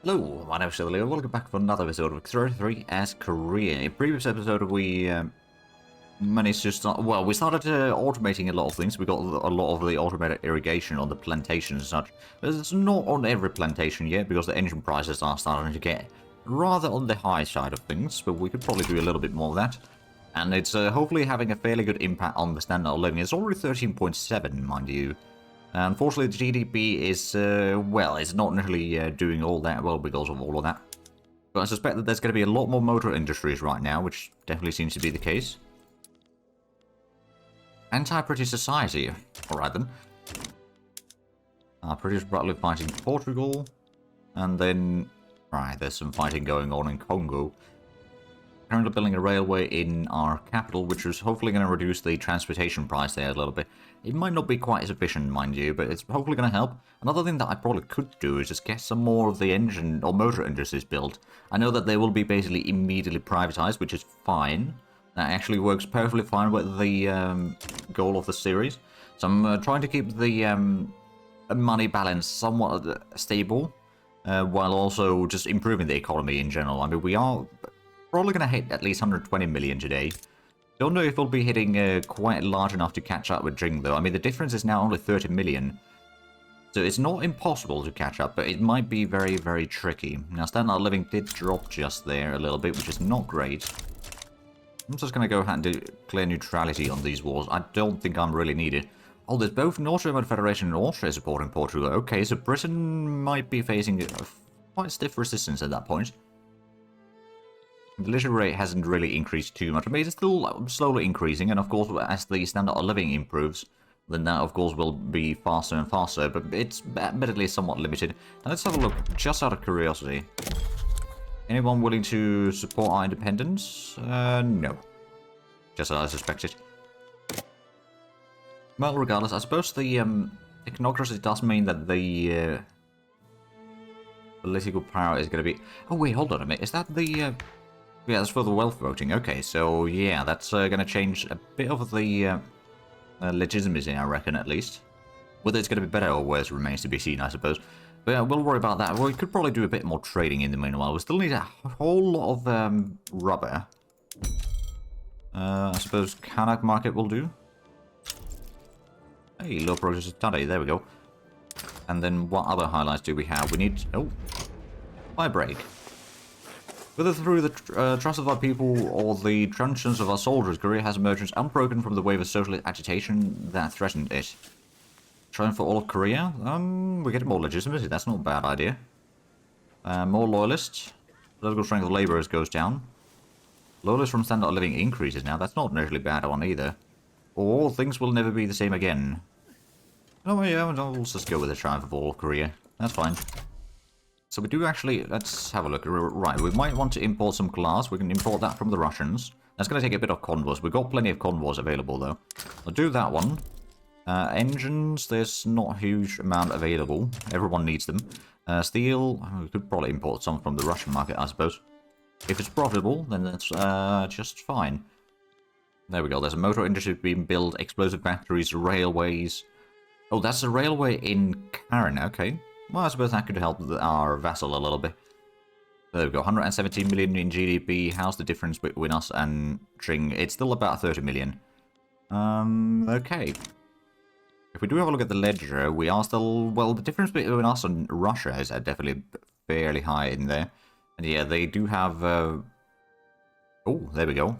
Hello, my name is Leo. Welcome back for another episode of Ep30 as Korea. In previous episode, we managed to start. Well, we started automating a lot of things. We got a lot of the automated irrigation on the plantations and such. But it's not on every plantation yet because the engine prices are starting to get rather on the high side of things. But we could probably do a little bit more of that. And it's hopefully having a fairly good impact on the standard of living. It's already 13.7, mind you. Unfortunately, the GDP is, well, it's not necessarily doing all that well because of all of that. But I suspect that there's going to be a lot more motor industries right now, which definitely seems to be the case. Anti-British society. Alright then. British brutally fighting Portugal. And then, right, there's some fighting going on in Congo. Currently building a railway in our capital, which is hopefully going to reduce the transportation price there a little bit. It might not be quite as efficient, mind you, but it's hopefully going to help. Another thing that I probably could do is just get some more of the engine or motor industries built. I know that they will be basically immediately privatized, which is fine. That actually works perfectly fine with the goal of the series. So I'm trying to keep the money balance somewhat stable, while also just improving the economy in general. I mean, we are probably going to hit at least 120 million today. Don't know if we'll be hitting quite large enough to catch up with Jing, though. I mean, the difference is now only 30 million. So it's not impossible to catch up, but it might be very, very tricky. Now, standard of living did drop just there a little bit, which is not great. I'm just going to go ahead and declare neutrality on these wars. I don't think I'm really needed. Oh, there's both North German Federation and Austria supporting Portugal. Okay, so Britain might be facing a quite stiff resistance at that point. The literacy rate hasn't really increased too much. I mean, it's still slowly increasing, and of course, as the standard of living improves, then that, of course, will be faster and faster, but it's admittedly somewhat limited. Now, let's have a look, just out of curiosity. Anyone willing to support our independence? No. Just as I suspected. Well, regardless, I suppose the technocracy does mean that the political power is going to be... Oh, wait, hold on a minute. Is that the... Yeah, that's for the wealth voting. Okay, so yeah, that's going to change a bit of the legitimacy, I reckon, at least. Whether it's going to be better or worse remains to be seen, I suppose. But yeah, we'll worry about that. We could probably do a bit more trading in the meanwhile. We still need a whole lot of rubber. I suppose Kanak market will do. Hey, low progress study. There we go. And then what other highlights do we have? We need... Oh, fire break. Whether through the trust of our people or the truncheons of our soldiers, Korea has emerged unbroken from the wave of socialist agitation that threatened it. Trying for all of Korea? We're getting more legitimacy. That's not a bad idea. More loyalists. Political strength of laborers goes down. Loyalists from standard of living increases now. That's not an initially bad one either. Or things will never be the same again. Oh yeah, we'll just go with the triumph of all of Korea. That's fine. So we do actually, let's have a look. Right, we might want to import some glass. We can import that from the Russians. That's going to take a bit of convoys. We've got plenty of convoys available, though. I'll do that one. Engines, there's not a huge amount available. Everyone needs them. Steel, we could probably import some from the Russian market, I suppose. If it's profitable, then that's just fine. There we go. There's a motor industry being built, explosive factories, railways. Oh, that's a railway in Karen. Okay. Well, I suppose that could help our vassal a little bit. There we go, 117 million in GDP. How's the difference between us and Tring? It's still about 30 million. Okay. If we do have a look at the ledger, we are still... Well, the difference between us and Russia is definitely fairly high in there. And yeah, they do have... Oh, there we go.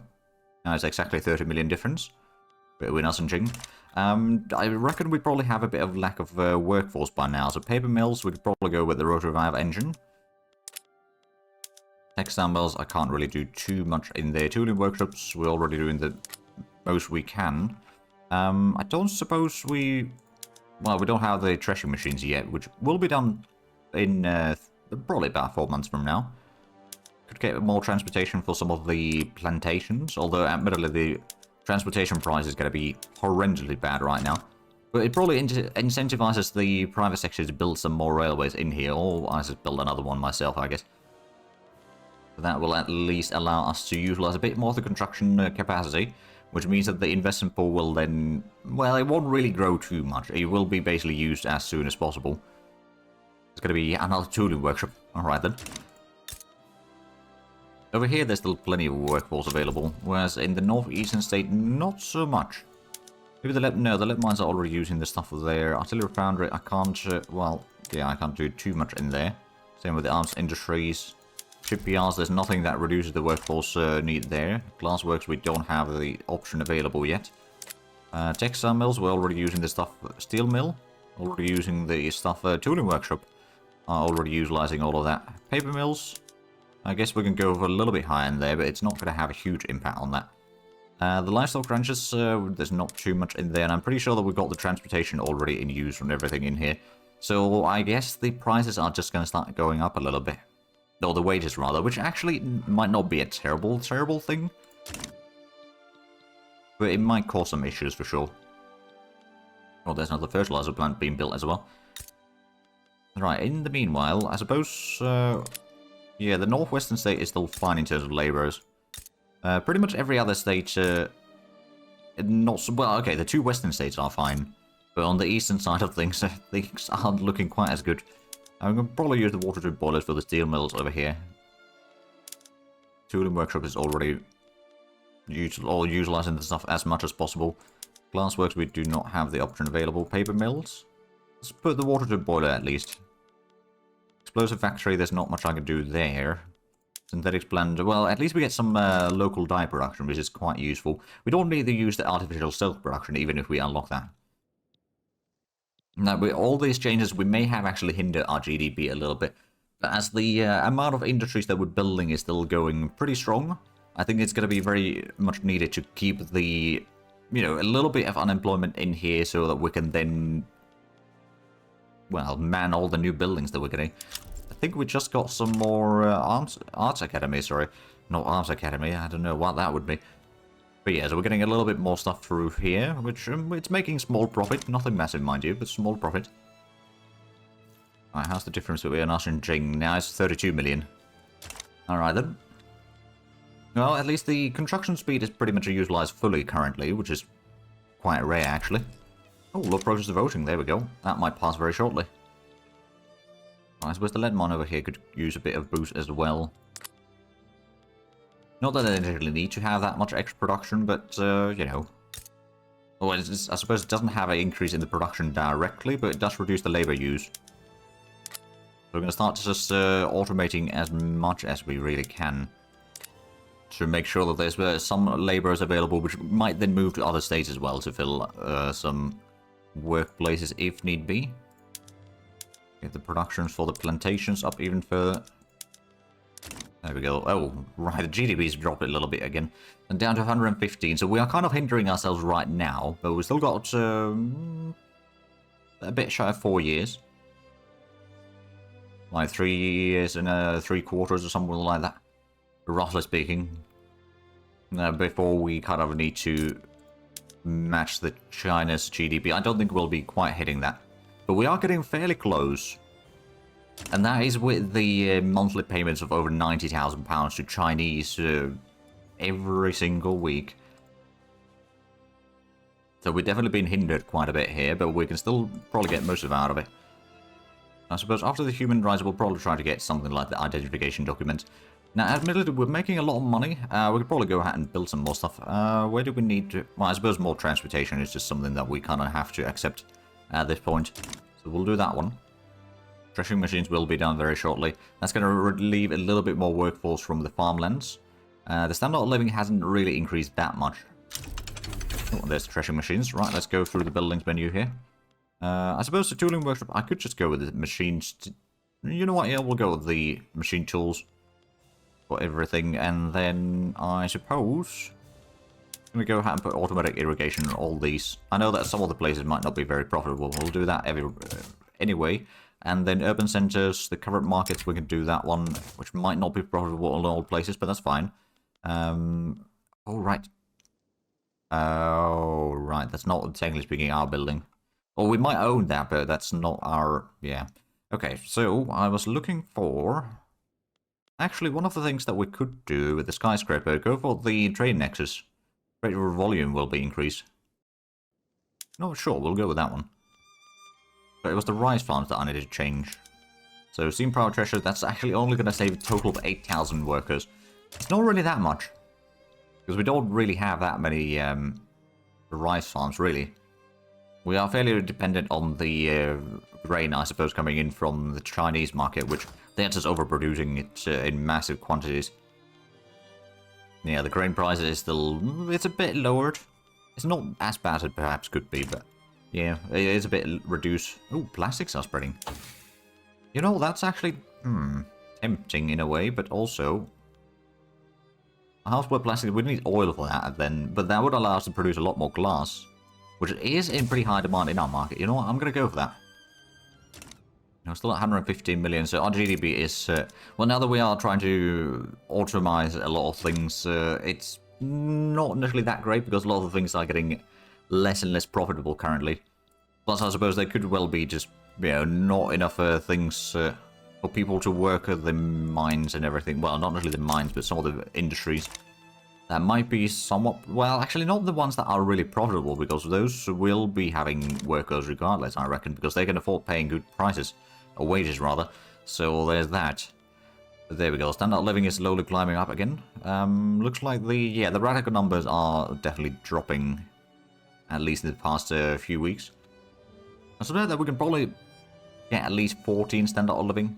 Now it's exactly 30 million difference between us and Tring. I reckon we probably have a bit of lack of workforce by now. So paper mills, we could probably go with the rotor-revive engine. Textile mills, I can't really do too much in there. Tooling workshops, we're already doing the most we can. I don't suppose we... Well, we don't have the threshing machines yet, which will be done in probably about 4 months from now. Could get more transportation for some of the plantations, although admittedly the transportation price is going to be horrendously bad right now. But it probably incentivizes the private sector to build some more railways in here, or I just build another one myself, I guess. That will at least allow us to utilize a bit more of the construction capacity, which means that the investment pool will then, well, it won't really grow too much. It will be basically used as soon as possible. It's going to be another tooling workshop. Alright then. Over here, there's still plenty of workforce available, whereas in the northeastern state, not so much. Maybe the lead mines are already using the stuff there. Artillery foundry, I can't, well, yeah, I can't do too much in there. Same with the arms industries. Shipyards, there's nothing that reduces the workforce need there. Glassworks, we don't have the option available yet. Textile mills, we're already using the stuff. Steel mill, already using the stuff. Tooling workshop, already utilizing all of that. Paper mills, I guess we can go for a little bit higher in there, but it's not going to have a huge impact on that. The livestock ranches, there's not too much in there, and I'm pretty sure that we've got the transportation already in use and everything in here. So I guess the prices are just going to start going up a little bit. Or the wages, rather, which actually might not be a terrible thing. But it might cause some issues for sure. Oh, there's another fertilizer plant being built as well. Right, in the meanwhile, I suppose... yeah, the northwestern state is still fine in terms of laborers. Pretty much every other state, not so, well, okay, the two western states are fine, but on the eastern side of things, things aren't looking quite as good. I'm going to probably use the water tube boilers for the steel mills over here. Tooling workshop is already utilizing the stuff as much as possible. Glassworks, we do not have the option available. Paper mills, let's put the water tube boiler at least. Explosive factory, there's not much I can do there. Synthetics plant, well, at least we get some local dye production, which is quite useful. We don't need to use the artificial silk production, even if we unlock that. Now, with all these changes, we may have actually hindered our GDP a little bit. But as the amount of industries that we're building is still going pretty strong, I think it's going to be very much needed to keep the, you know, a little bit of unemployment in here so that we can then, well, man all the new buildings that we're getting. I think we just got some more Arts Academy, sorry. Not Arms Academy, I don't know what that would be. But yeah, so we're getting a little bit more stuff through here, which it's making small profit. Nothing massive, mind you, but small profit. Alright, how's the difference between us and Jing? Now it's 32 million. Alright then. Well, at least the construction speed is pretty much utilized fully currently, which is quite rare actually. Oh, low process of voting, there we go. That might pass very shortly. I suppose the lead mine over here could use a bit of boost as well. Not that they necessarily need to have that much extra production, but, you know. Well, I suppose it doesn't have an increase in the production directly, but it does reduce the labor use. So we're going to start just automating as much as we really can. To make sure that there's some laborers available, which might then move to other states as well to fill some workplaces if need be. Get the productions for the plantations up even further. There we go. Oh, right, the GDP's dropped a little bit again. And down to 115, so we are kind of hindering ourselves right now, but we've still got a bit shy of 4 years. Like 3 years and 3 quarters or something like that, roughly speaking. Before we kind of need to match the China's GDP. I don't think we'll be quite hitting that. But we are getting fairly close. And that is with the monthly payments of over £90,000 to Chinese every single week. So we've definitely been hindered quite a bit here, but we can still probably get most of it out of it. I suppose after the human rights, we'll probably try to get something like the identification document. Now, admittedly, we're making a lot of money. We could probably go ahead and build some more stuff. Where do we need to... Well, I suppose more transportation is just something that we kind of have to accept at this point. So we'll do that one. Threshing machines will be done very shortly. That's going to relieve a little bit more workforce from the farmlands. The standard of living hasn't really increased that much. Oh, there's the threshing machines. Right, let's go through the buildings menu here. I suppose the tooling workshop, I could just go with the machines. You know what, yeah, we'll go with the machine tools for everything. And then I suppose I'm going to go ahead and put automatic irrigation on all these. I know that some of the places might not be very profitable. We'll do that anyway. And then urban centers, the covered markets, we can do that one, which might not be profitable in all places, but that's fine. Oh, right. Oh, right. That's not, technically speaking, our building. Well, we might own that, but that's not our... Yeah. Okay, so I was looking for... Actually, one of the things that we could do with the skyscraper, go for the trade nexus. Trade volume will be increased. No, sure, we'll go with that one. But it was the rice farms that I needed to change. So steam power treasure, that's actually only going to save a total of 8,000 workers. It's not really that much. Because we don't really have that many rice farms, really. We are fairly dependent on the grain, I suppose, coming in from the Chinese market, which they're just overproducing it in massive quantities. Yeah, the grain price is still... it's a bit lowered. It's not as bad as it perhaps could be, but... yeah, it is a bit reduced. Oh, plastics are spreading. You know, that's actually... tempting in a way, but also... housework plastic, we need oil for that, then, but that would allow us to produce a lot more glass, which is in pretty high demand in our market. You know what, I'm going to go for that. We're still at 115 million, so our GDP is... well, now that we are trying to automize a lot of things, it's not necessarily that great, because a lot of the things are getting less and less profitable currently. Plus, I suppose there could well be just, you know, not enough things for people to work at the mines and everything. Well, not necessarily the mines, but some of the industries. That might be somewhat... well, actually not the ones that are really profitable, because those will be having workers regardless, I reckon, because they can afford paying good prices. Or wages, rather. So there's that. But there we go. Standard of living is slowly climbing up again. Looks like the radical numbers are definitely dropping, at least in the past few weeks. I suspect that we can probably get at least 14 standard of living.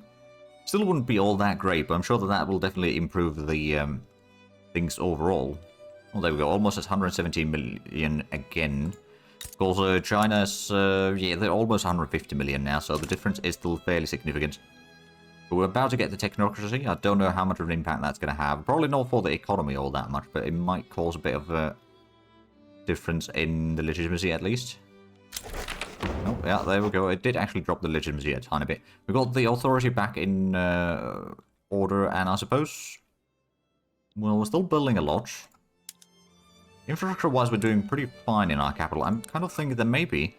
Still wouldn't be all that great, but I'm sure that that will definitely improve the things overall. Well, there we go. Almost at 117 million again. Of course, China's, yeah, they're almost 150 million now, so the difference is still fairly significant. But we're about to get the technocracy. I don't know how much of an impact that's going to have. Probably not for the economy all that much, but it might cause a bit of a difference in the legitimacy at least. Oh, yeah, there we go. It did actually drop the legitimacy a tiny bit. We got the authority back in order, and I suppose... well, we're still building a lot. Infrastructure-wise, we're doing pretty fine in our capital. I'm kind of thinking that maybe...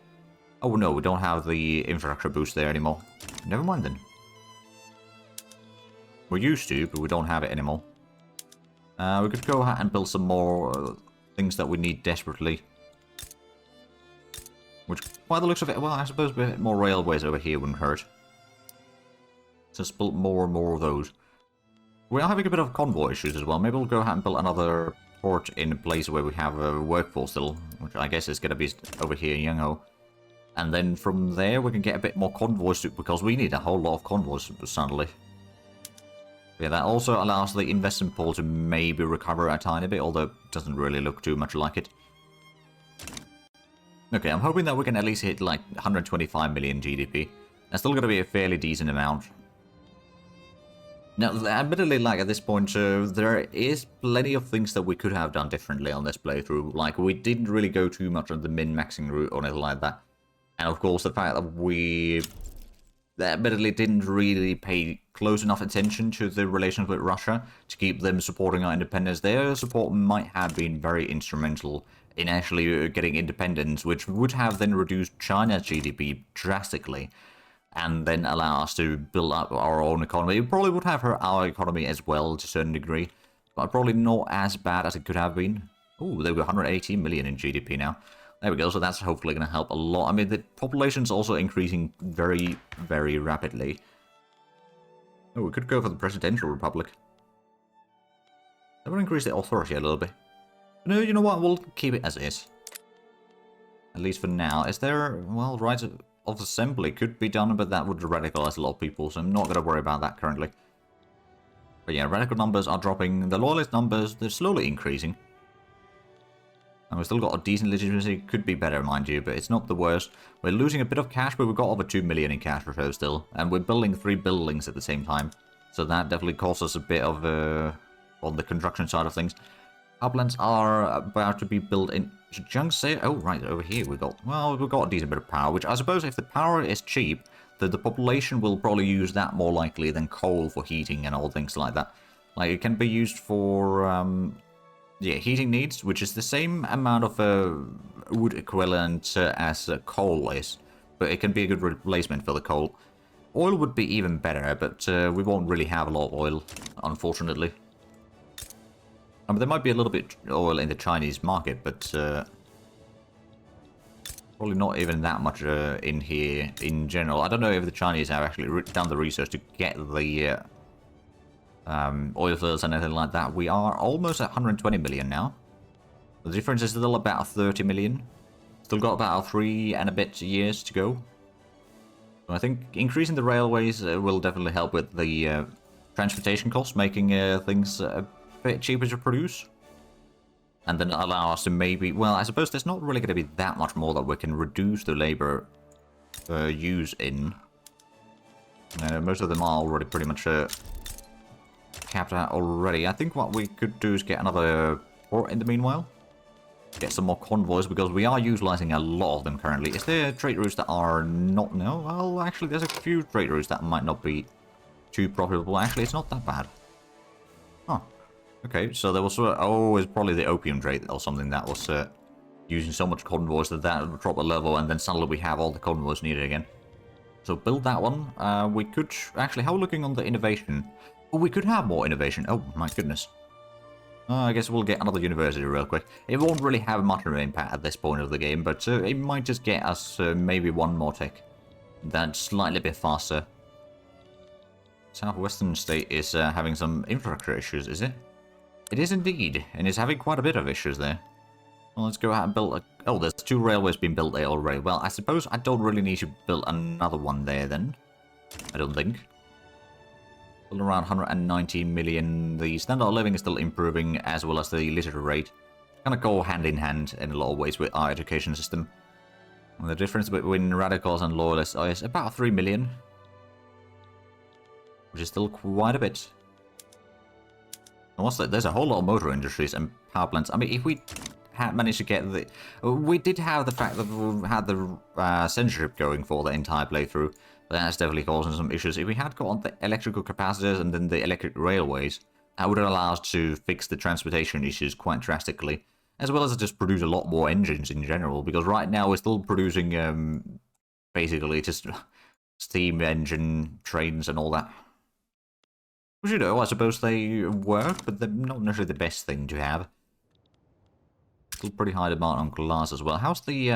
oh, no, we don't have the infrastructure boost there anymore. Never mind, then. We used to, but we don't have it anymore. We could go ahead and build some more things that we need desperately. Which, by the looks of it, well, I suppose a bit more railways over here wouldn't hurt. Just build more and more of those. We are having a bit of convoy issues as well. Maybe we'll go ahead and build another port in a place where we have a workforce still, which I guess is going to be over here in Yangho. And then from there, we can get a bit more convoys, because we need a whole lot of convoys, suddenly. Yeah, that also allows the investment pool to maybe recover a tiny bit, although it doesn't really look too much like it. Okay, I'm hoping that we can at least hit like 125 million GDP. That's still going to be a fairly decent amount. Now, admittedly, like at this point, there is plenty of things that we could have done differently on this playthrough. Like, we didn't really go too much on the min-maxing route or anything like that. And of course, the fact that we admittedly didn't really pay close enough attention to the relations with Russia to keep them supporting our independence. Their support might have been very instrumental in actually getting independence, which would have then reduced China's GDP drastically, and then allow us to build up our own economy. It probably would have hurt our economy as well to a certain degree, but probably not as bad as it could have been. Oh, there were 118 million in GDP now. There we go, so that's hopefully going to help a lot. I mean, the population's also increasing very, very rapidly. Oh, we could go for the Presidential Republic. That would increase the authority a little bit. No, you know what? We'll keep it as is. At least for now. Is there... well, right of assembly could be done, but that would radicalize a lot of people, so I'm not going to worry about that currently. But yeah, radical numbers are dropping. The loyalist numbers, they're slowly increasing. And we've still got a decent legitimacy. Could be better, mind you, but it's not the worst. We're losing a bit of cash, but we've got over 2 million in cash reserve still. And we're building 3 buildings at the same time. So that definitely costs us a bit of... on the construction side of things. Power plants are about to be built in Jiangxi. Oh, right, over here we've got a decent bit of power, which I suppose if the power is cheap, the population will probably use that more likely than coal for heating and all things like that. Like, it can be used for, yeah, heating needs, which is the same amount of wood equivalent as coal is, but it can be a good replacement for the coal. Oil would be even better, but we won't really have a lot of oil, unfortunately. I mean, there might be a little bit of oil in the Chinese market, but Probably not even that much in here in general. I don't know if the Chinese have actually done the research to get the oil fields and anything like that. We are almost at 120 million now. The difference is still about 30 million. Still got about 3 and a bit years to go. So I think increasing the railways will definitely help with the transportation costs, making things a bit cheaper to produce. And then allow us to maybe... Well, I suppose there's not really going to be that much more that we can reduce the labor use in. Most of them are already pretty much capped out already. I think what we could do is get another port in the meanwhile. Get some more convoys, because we are utilizing a lot of them currently. Is there trade routes that are not... No, well, actually, there's a few trade routes that might not be too profitable. Actually, it's not that bad. Huh. Okay, so there was... oh, it's probably the opium trade or something that was using so much convoys that would drop a level, and then suddenly we have all the convoys needed again. So build that one. We could... Actually, how are we looking on the innovation? Oh, we could have more innovation. Oh, my goodness. I guess we'll get another university real quick. It won't really have much of an impact at this point of the game, but it might just get us maybe one more tech. That's slightly a bit faster. Southwestern state is having some infrastructure issues, is it? It is indeed, and it's having quite a bit of issues there. Well, let's go out and build a... Oh, there's 2 railways being built there already. Well, I suppose I don't really need to build another one there then. I don't think. Still around 190 million. The standard of living is still improving, as well as the literacy rate. Kind of go hand in hand in a lot of ways with our education system. And the difference between radicals and loyalists is about 3 million. Which is still quite a bit. And what's that? There's a whole lot of motor industries and power plants. I mean, if we had managed to get the... We did have the fact that we had the censorship going for the entire playthrough. That's definitely causing some issues. If we had got the electrical capacitors and then the electric railways, that would allow us to fix the transportation issues quite drastically. As well as just produce a lot more engines in general, because right now we're still producing basically just steam engine trains and all that. Which, you know, I suppose they work, but they're not necessarily the best thing to have. Still pretty high demand on glass as well. How's the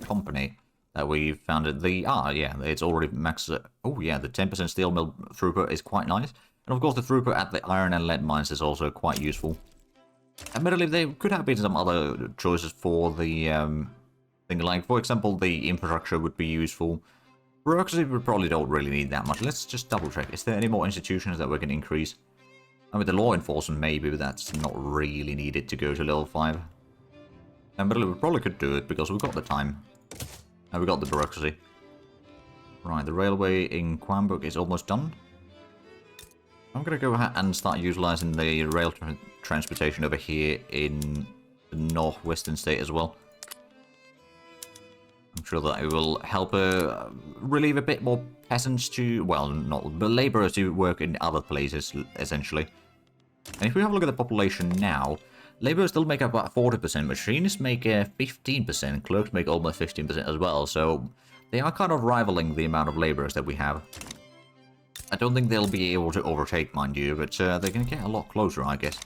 company that we founded? Yeah, it's already max. Oh yeah, the 10% steel mill throughput is quite nice. And of course the throughput at the iron and lead mines is also quite useful. Admittedly, there could have been some other choices for the thing, like, for example, the infrastructure would be useful. Bureaucracy we probably don't really need that much. Let's just double check. Is there any more institutions that we can increase? I mean, the law enforcement maybe, but that's not really needed to go to level 5. Admittedly, we probably could do it because we've got the time. And we got the bureaucracy. Right, the railway in Quambuk is almost done. I'm going to go ahead and start utilizing the rail transportation over here in the northwestern state as well. I'm sure that it will help relieve a bit more peasants to, well, not, but laborers to work in other places, essentially. And if we have a look at the population now, laborers still make up about 40%, machinists make 15%, clerks make almost 15% as well, so they are kind of rivaling the amount of laborers that we have. I don't think they'll be able to overtake, mind you, but they can get a lot closer, I guess.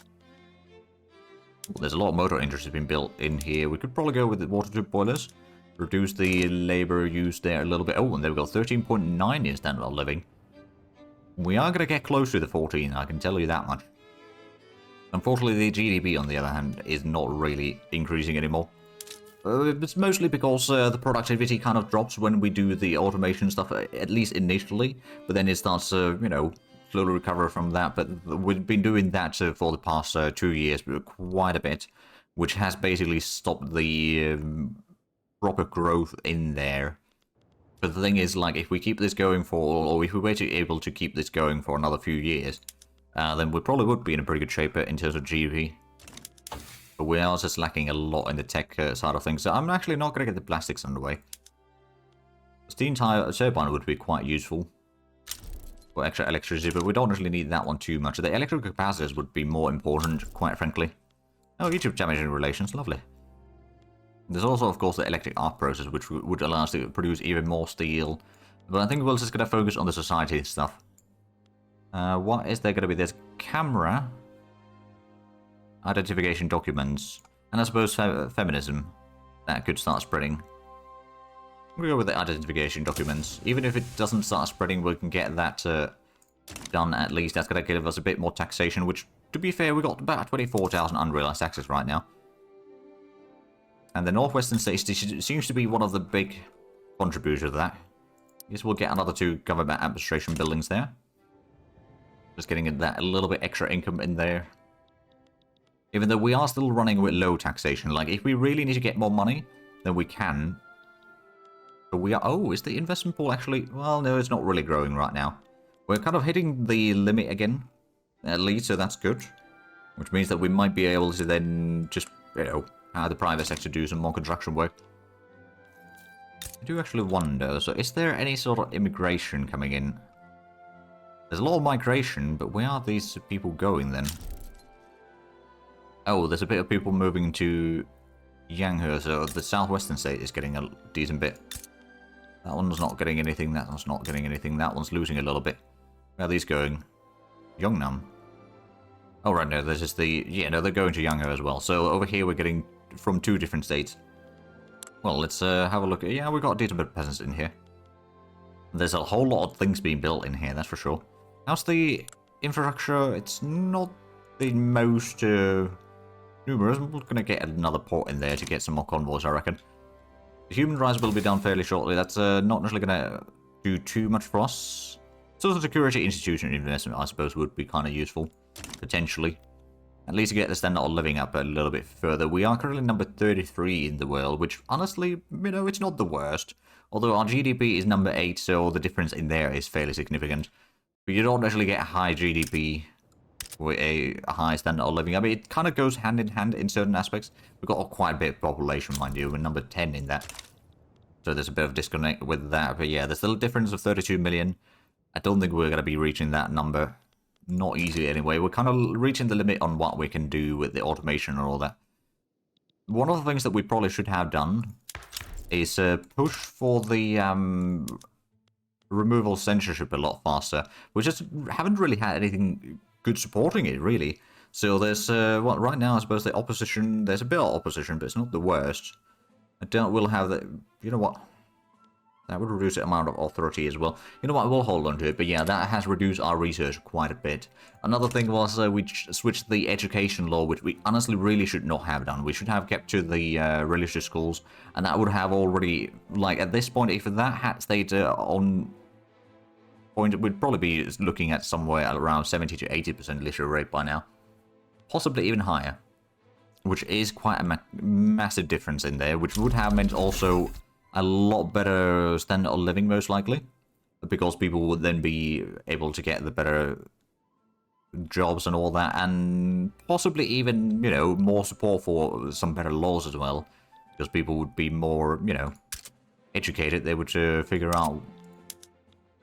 Well, there's a lot of motor industries being built in here. We could probably go with the water tube boilers. Reduce the labor use there a little bit. Oh, and there we go. 13.9 is standard of living. We are going to get close to the 14, I can tell you that much. Unfortunately, the GDP, on the other hand, is not really increasing anymore. It's mostly because the productivity kind of drops when we do the automation stuff, at least initially. But then it starts, you know, slowly recover from that. But we've been doing that for the past 2 years quite a bit, which has basically stopped the proper growth in there. But the thing is, like, if we keep this going for, or if we were able to keep this going for another few years, then we probably would be in a pretty good shape in terms of GDP. But we are just lacking a lot in the tech side of things, so I'm actually not going to get the plastics underway. Steam turbine would be quite useful for extra electricity, but we don't actually need that one too much. The electrical capacitors would be more important, quite frankly. Oh, YouTube damaging relations, lovely. There's also, of course, the electric arc process, which would allow us to produce even more steel. But I think we're just going to focus on the society stuff. What is there going to be? There's camera, identification documents, and I suppose feminism that could start spreading. We'll go with the identification documents. Even if it doesn't start spreading, we can get that done at least. That's going to give us a bit more taxation, which, to be fair, we got about 24,000 unrealized taxes right now. And the Northwestern States seems to be one of the big contributors to that. I guess we'll get another 2 government administration buildings there. Just getting that a little bit extra income in there. Even though we are still running with low taxation. Like, if we really need to get more money, then we can. But we are... Oh, is the investment pool actually... Well, no, it's not really growing right now. We're kind of hitting the limit again. At least, so that's good. Which means that we might be able to then just, you know, have the private sector do some more construction work. I do actually wonder, so is there any sort of immigration coming in? There's a lot of migration, but where are these people going then? Oh, there's a bit of people moving to Yanghe, so the southwestern state is getting a decent bit. That one's not getting anything, that one's not getting anything, that one's losing a little bit. Where are these going? Yongnam. Oh, right, no, this is the... Yeah, no, they're going to Yanghe as well. So over here we're getting from 2 different states. Well, let's have a look. Yeah, we've got a decent bit of peasants in here. There's a whole lot of things being built in here, that's for sure. How's the infrastructure? It's not the most numerous. We're going to get another port in there to get some more convoys, I reckon. The human rights will be done fairly shortly. That's not necessarily going to do too much for us. Social security institution investment, I suppose, would be kind of useful, potentially. At least to get the standard of living up a little bit further. We are currently number 33 in the world, which, honestly, you know, it's not the worst. Although our GDP is number 8, so the difference in there is fairly significant. But you don't actually get a high GDP with a high standard of living. I mean, it kind of goes hand in hand in certain aspects. We've got quite a bit of population, mind you. We're number 10 in that. So there's a bit of disconnect with that. But yeah, there's still a difference of 32 million. I don't think we're going to be reaching that number. Not easily anyway. We're kind of reaching the limit on what we can do with the automation and all that. One of the things that we probably should have done is push for the removal of censorship a lot faster. We just haven't really had anything good supporting it, really. So there's, well, right now I suppose the opposition, there's a bit of opposition, but it's not the worst. I doubt we'll have the, you know what? That would reduce the amount of authority as well. You know what, we'll hold on to it, but yeah, that has reduced our research quite a bit. Another thing was we switched the education law, which we honestly really should not have done. We should have kept to the religious schools, and that would have already, like, at this point, if that had stayed on point, we'd probably be looking at somewhere around 70 to 80% literary rate by now. Possibly even higher, which is quite a massive difference in there, which would have meant also a lot better standard of living, most likely, because people would then be able to get the better jobs and all that, and possibly even, you know, more support for some better laws as well, because people would be more, you know, educated. They would figure out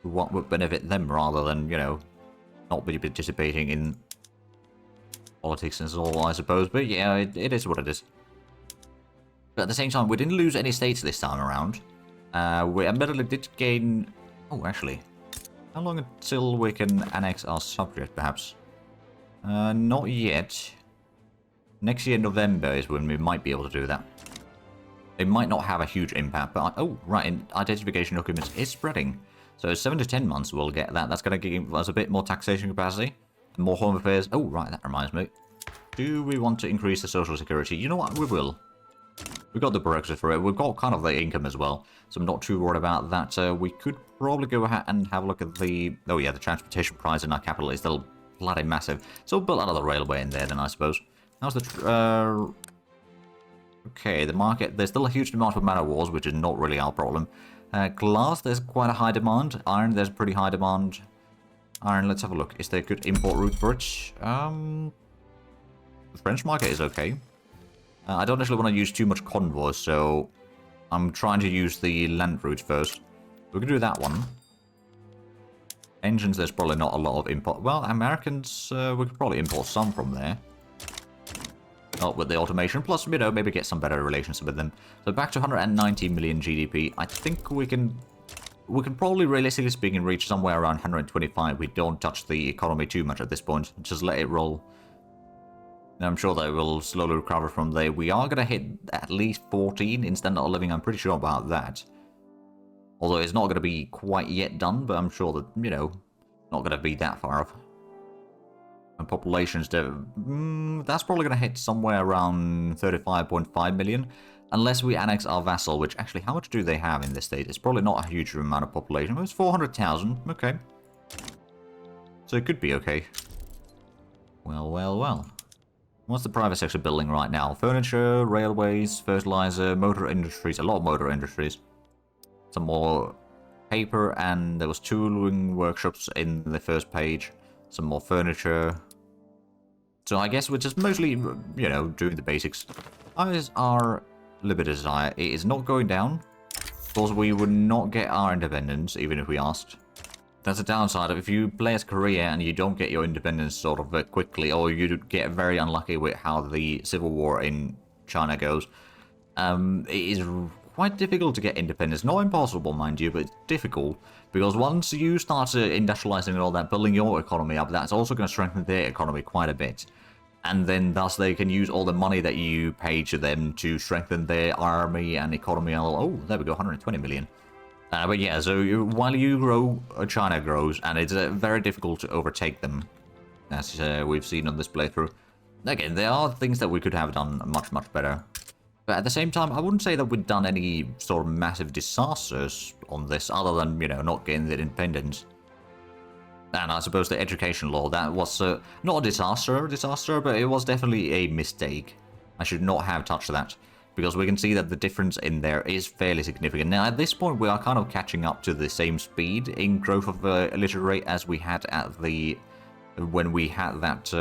what would benefit them rather than, you know, not be participating in politics and all, I suppose. But yeah, it is what it is. But at the same time, we didn't lose any states this time around. We admittedly did gain... Oh, actually. How long until we can annex our subject, perhaps? Not yet. Next year, November, is when we might be able to do that. It might not have a huge impact, but... Oh, right, identification documents is spreading. So 7 to 10 months we'll get that. That's going to give us a bit more taxation capacity. More home affairs. Oh, right, that reminds me. Do we want to increase the social security? You know what, we will. We've got the Brexit for it. We've got kind of the income as well, so I'm not too worried about that. We could probably go ahead and have a look at the... Oh yeah, the transportation price in our capital is still bloody massive. So we'll build another railway in there then, I suppose. How's the... Okay, the market... There's still a huge demand for man of wars, which is not really our problem. Glass, there's quite a high demand. Iron, there's pretty high demand. Iron, let's have a look. Is there a good import route for it? The French market is okay. I don't actually want to use too much convoys, so I'm trying to use the land route first. We can do that one. Engines, there's probably not a lot of import. Well, Americans, we could probably import some from there. Not with the automation, plus, you know, maybe get some better relations with them. So back to 190 million GDP. I think we can probably, realistically speaking, reach somewhere around 125. We don't touch the economy too much at this point. Just let it roll. And I'm sure that we'll slowly recover from there. We are going to hit at least 14 in standard of living. I'm pretty sure about that. Although it's not going to be quite yet done, but I'm sure that, you know, not going to be that far off. And populations, that's probably going to hit somewhere around 35.5 million. Unless we annex our vassal, which actually, how much do they have in this state? It's probably not a huge amount of population. It's 400,000. Okay. So it could be okay. Well, well, well. What's the private sector building right now? Furniture, railways, fertilizer, motor industries. A lot of motor industries. Some more paper, and there was tooling workshops in the first page. Some more furniture. So I guess we're just mostly, you know, doing the basics. How is our liberty desire? It is not going down. Of course, we would not get our independence, even if we asked. That's a downside of if you play as Korea and you don't get your independence sort of quickly, or you get very unlucky with how the civil war in China goes. It is quite difficult to get independence. Not impossible, mind you, but it's difficult. Because once you start industrializing and all that, building your economy up, that's also going to strengthen their economy quite a bit. And then thus they can use all the money that you pay to them to strengthen their army and economy. Oh, there we go, 120 million. But yeah, so while you grow, China grows, and it's very difficult to overtake them, as we've seen on this playthrough. Again, there are things that we could have done much, much better. But at the same time, I wouldn't say that we've done any sort of massive disasters on this, other than, you know, not getting the independence. And I suppose the education law, that was not a disaster, but it was definitely a mistake. I should not have touched that. Because we can see that the difference in there is fairly significant. Now, at this point, we are kind of catching up to the same speed in growth of illiterate rate as we had at the... when we had that...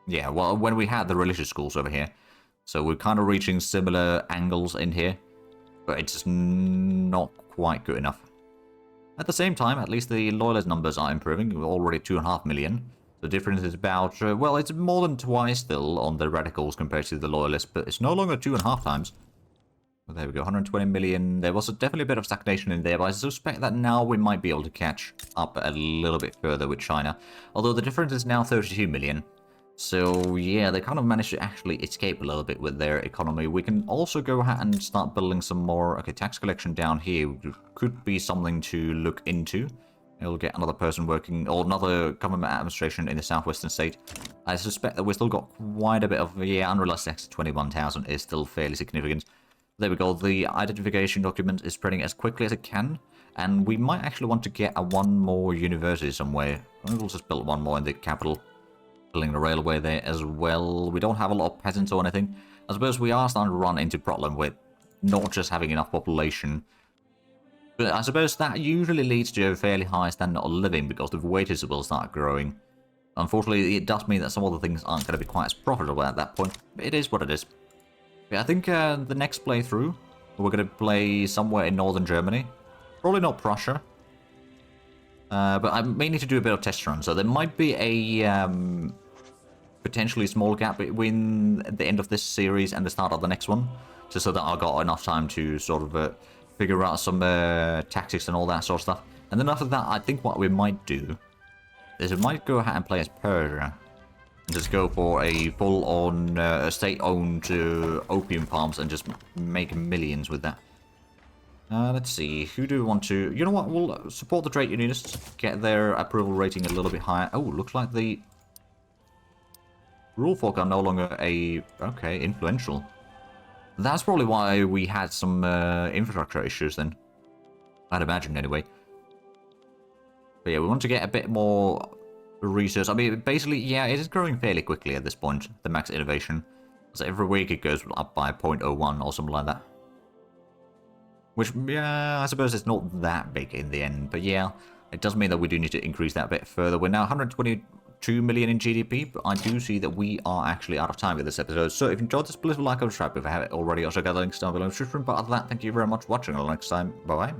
yeah, well, when we had the religious schools over here. So we're kind of reaching similar angles in here. But it's just not quite good enough. At the same time, at least the loyalist numbers are improving. We're already 2.5 million. The difference is about, well, it's more than twice still on the radicals compared to the loyalists, but it's no longer 2.5 times. Well, there we go, 120 million. There was definitely a bit of stagnation in there, but I suspect that now we might be able to catch up a little bit further with China. Although the difference is now 32 million. So, yeah, they kind of managed to actually escape a little bit with their economy. We can also go ahead and start building some more... Okay, tax collection down here could be something to look into. It'll get another person working, or another government administration in the southwestern state. I suspect that we've still got quite a bit of, yeah, unrealized tax 21,000 is still fairly significant. There we go, the identification document is spreading as quickly as it can, and we might actually want to get one more university somewhere. We'll just build one more in the capital, building the railway there as well. We don't have a lot of peasants or anything. I suppose we are starting to run into problem with not just having enough population. But I suppose that usually leads to a fairly high standard of living because the wages will start growing. Unfortunately, it does mean that some of the things aren't going to be quite as profitable at that point. But it is what it is. But I think the next playthrough, we're going to play somewhere in northern Germany. Probably not Prussia. But I may need to do a bit of test run. So there might be a potentially small gap between the end of this series and the start of the next one. Just so that I got enough time to sort of... figure out some tactics and all that sort of stuff. And then after that, I think what we might do is we might go ahead and play as Persia. And just go for a full-on state-owned opium farms and just make millions with that. Let's see, who do we want to... You know what, we'll support the trade unionists, get their approval rating a little bit higher. Oh, looks like the rule folk are no longer a... Okay, influential. That's probably why we had some infrastructure issues then. I'd imagine, anyway. But yeah, we want to get a bit more research. I mean, basically, yeah, it is growing fairly quickly at this point, the max innovation. So every week it goes up by 0.01 or something like that. Which, yeah, I suppose it's not that big in the end. But yeah, it does mean that we do need to increase that a bit further. We're now 122 million in GDP, but I do see that we are actually out of time with this episode. So if you enjoyed this, please like or subscribe if you haven't already. Also got the links down below in the description. But other than that, thank you very much for watching. Until next time, bye-bye.